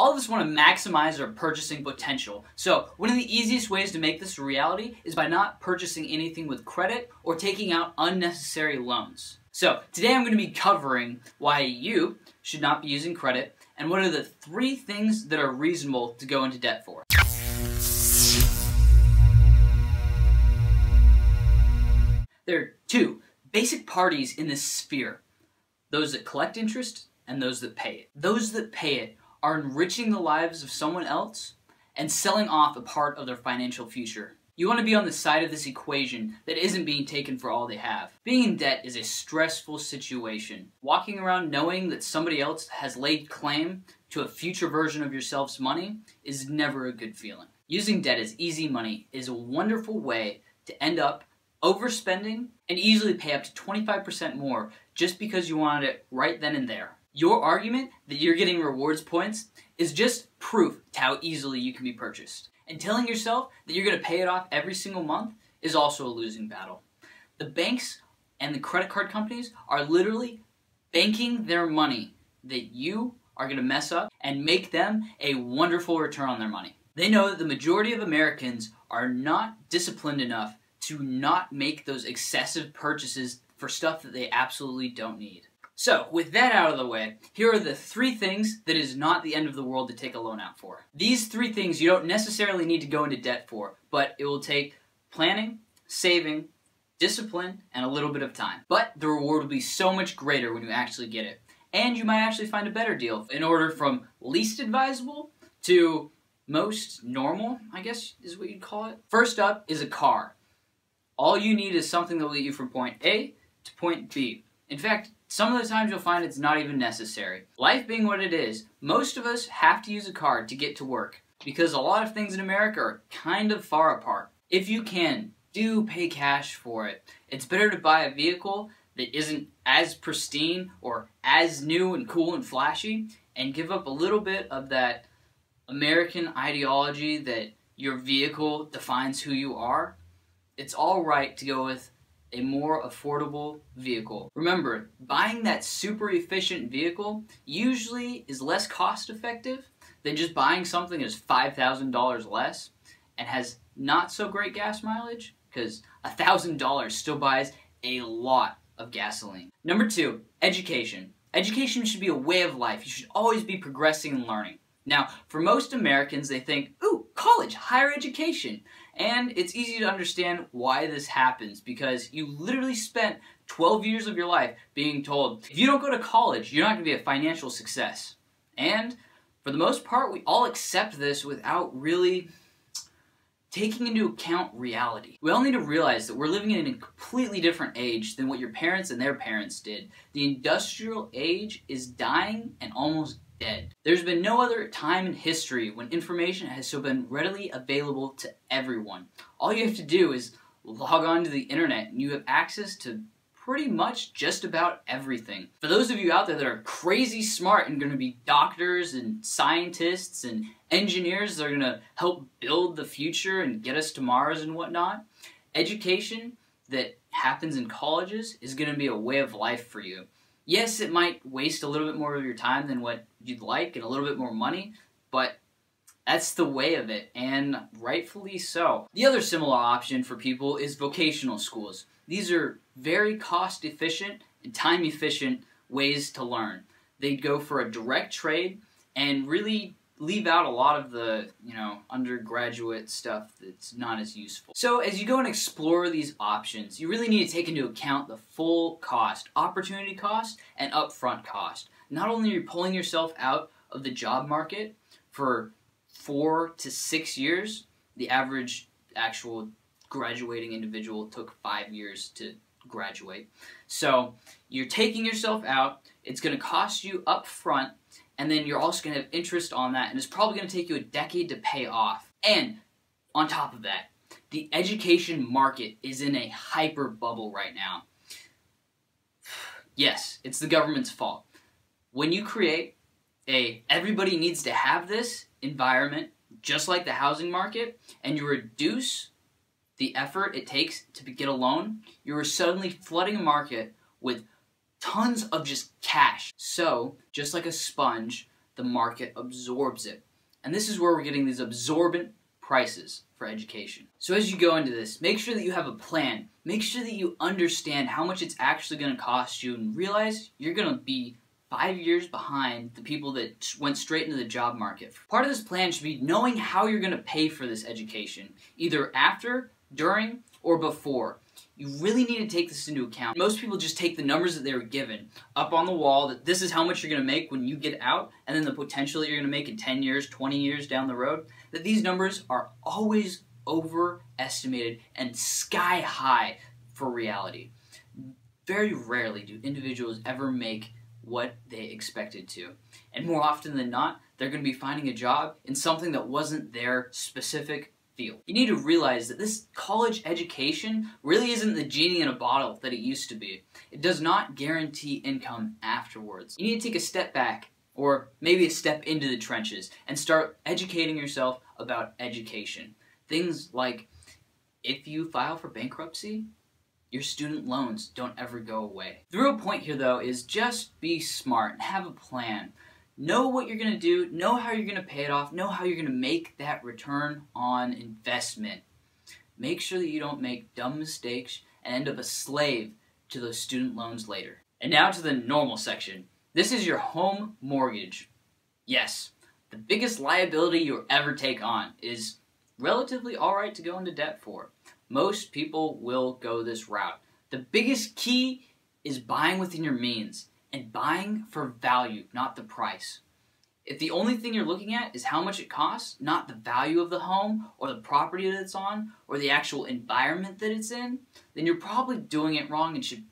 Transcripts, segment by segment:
All of us want to maximize our purchasing potential. So one of the easiest ways to make this a reality is by not purchasing anything with credit or taking out unnecessary loans. So today I'm going to be covering why you should not be using credit and what are the 3 things that are reasonable to go into debt for. There are 2 basic parties in this sphere: those that collect interest and those that pay it. Those that pay it are enriching the lives of someone else and selling off a part of their financial future. You want to be on the side of this equation that isn't being taken for all they have. Being in debt is a stressful situation. Walking around knowing that somebody else has laid claim to a future version of yourself's money is never a good feeling. Using debt as easy money is a wonderful way to end up overspending and easily pay up to 25% more just because you wanted it right then and there. Your argument that you're getting rewards points is just proof to how easily you can be purchased. And telling yourself that you're going to pay it off every single month is also a losing battle. The banks and the credit card companies are literally banking their money that you are going to mess up and make them a wonderful return on their money. They know that the majority of Americans are not disciplined enough to not make those excessive purchases for stuff that they absolutely don't need. So, with that out of the way, here are the 3 things that is not the end of the world to take a loan out for. These 3 things you don't necessarily need to go into debt for, but it will take planning, saving, discipline, and a little bit of time. But the reward will be so much greater when you actually get it. And you might actually find a better deal in order from least advisable to most normal, I guess is what you'd call it. First up is a car. All you need is something that will get you from point A to point B. In fact, some of the times you'll find it's not even necessary. Life being what it is, most of us have to use a car to get to work because a lot of things in America are kind of far apart. If you can, do pay cash for it. It's better to buy a vehicle that isn't as pristine or as new and cool and flashy and give up a little bit of that American ideology that your vehicle defines who you are. It's alright to go with a more affordable vehicle. Remember, buying that super efficient vehicle usually is less cost effective than just buying something that's $5,000 less and has not so great gas mileage, because $1,000 still buys a lot of gasoline. Number 2, education. Education should be a way of life. You should always be progressing and learning. Now, for most Americans, they think, ooh, college, higher education. And it's easy to understand why this happens because you literally spent 12 years of your life being told, if you don't go to college, you're not going to be a financial success. And for the most part, we all accept this without really taking into account reality. We all need to realize that we're living in a completely different age than what your parents and their parents did. The industrial age is dying and almost dead. There's been no other time in history when information has so been readily available to everyone. All you have to do is log on to the internet and you have access to pretty much just about everything. For those of you out there that are crazy smart and going to be doctors and scientists and engineers that are going to help build the future and get us to Mars and whatnot, education that happens in colleges is going to be a way of life for you. Yes, it might waste a little bit more of your time than what you'd like and a little bit more money, but that's the way of it, and rightfully so. The other similar option for people is vocational schools. These are very cost-efficient and time-efficient ways to learn. They go for a direct trade and really leave out a lot of the, undergraduate stuff that's not as useful. So as you go and explore these options, you really need to take into account the full cost, opportunity cost, and upfront cost. Not only are you pulling yourself out of the job market for 4 to 6 years, the average actual graduating individual took 5 years to graduate. So you're taking yourself out, it's going to cost you up front, and then you're also going to have interest on that, and it's probably going to take you a decade to pay off. And on top of that, the education market is in a hyper bubble right now. Yes, it's the government's fault. When you create a everybody needs to have this environment, just like the housing market, and you reduce the effort it takes to get a loan, you're suddenly flooding a market with tons of just cash. So, just like a sponge, the market absorbs it. And this is where we're getting these absorbent prices for education. So as you go into this, make sure that you have a plan. Make sure that you understand how much it's actually going to cost you and realize you're going to be 5 years behind the people that went straight into the job market. Part of this plan should be knowing how you're going to pay for this education, either after, during, or before. You really need to take this into account. Most people just take the numbers that they were given up on the wall, that this is how much you're going to make when you get out, and then the potential that you're going to make in 10 years, 20 years down the road, that these numbers are always overestimated and sky high for reality. Very rarely do individuals ever make what they expected to. And more often than not, they're going to be finding a job in something that wasn't their specific field. You need to realize that this college education really isn't the genie in a bottle that it used to be. It does not guarantee income afterwards. You need to take a step back, or maybe a step into the trenches, and start educating yourself about education. Things like, if you file for bankruptcy, your student loans don't ever go away. The real point here, though, is just be smart and have a plan. Know what you're going to do, know how you're going to pay it off, know how you're going to make that return on investment. Make sure that you don't make dumb mistakes and end up a slave to those student loans later. And now to the normal section. This is your home mortgage. Yes, the biggest liability you'll ever take on is relatively alright to go into debt for. Most people will go this route. The biggest key is buying within your means and buying for value, not the price. If the only thing you're looking at is how much it costs, not the value of the home or the property that it's on or the actual environment that it's in, then you're probably doing it wrong and should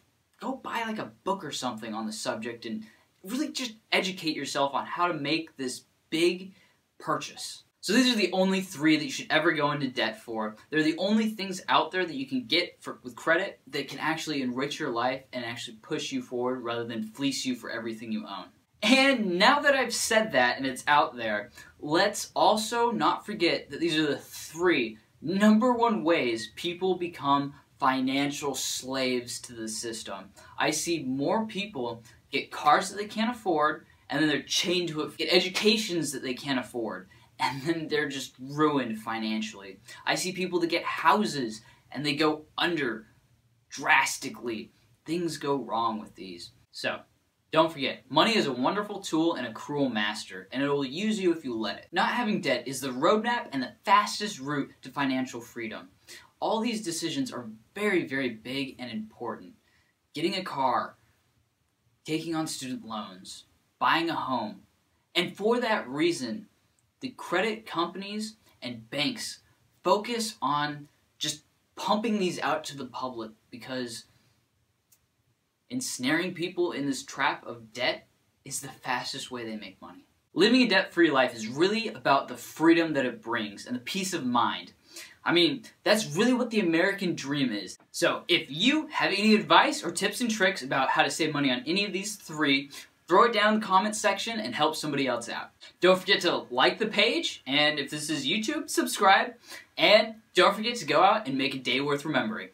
go buy like a book or something on the subject and really just educate yourself on how to make this big purchase. So these are the only 3 that you should ever go into debt for. They're the only things out there that you can get with credit that can actually enrich your life and actually push you forward rather than fleece you for everything you own. And now that I've said that and it's out there, let's also not forget that these are the 3 #1 ways people become financial slaves to the system. I see more people get cars that they can't afford, and then they're chained to it, get educations that they can't afford, and then they're just ruined financially. I see people that get houses and they go under drastically. Things go wrong with these. So, don't forget, money is a wonderful tool and a cruel master, and it will use you if you let it. Not having debt is the roadmap and the fastest route to financial freedom. All these decisions are very, very big and important. Getting a car, taking on student loans, buying a home, and for that reason, the credit companies and banks focus on just pumping these out to the public because ensnaring people in this trap of debt is the fastest way they make money. Living a debt-free life is really about the freedom that it brings and the peace of mind. I mean, that's really what the American dream is. So if you have any advice or tips and tricks about how to save money on any of these 3, throw it down in the comments section and help somebody else out. Don't forget to like the page, and if this is YouTube, subscribe, and don't forget to go out and make a day worth remembering.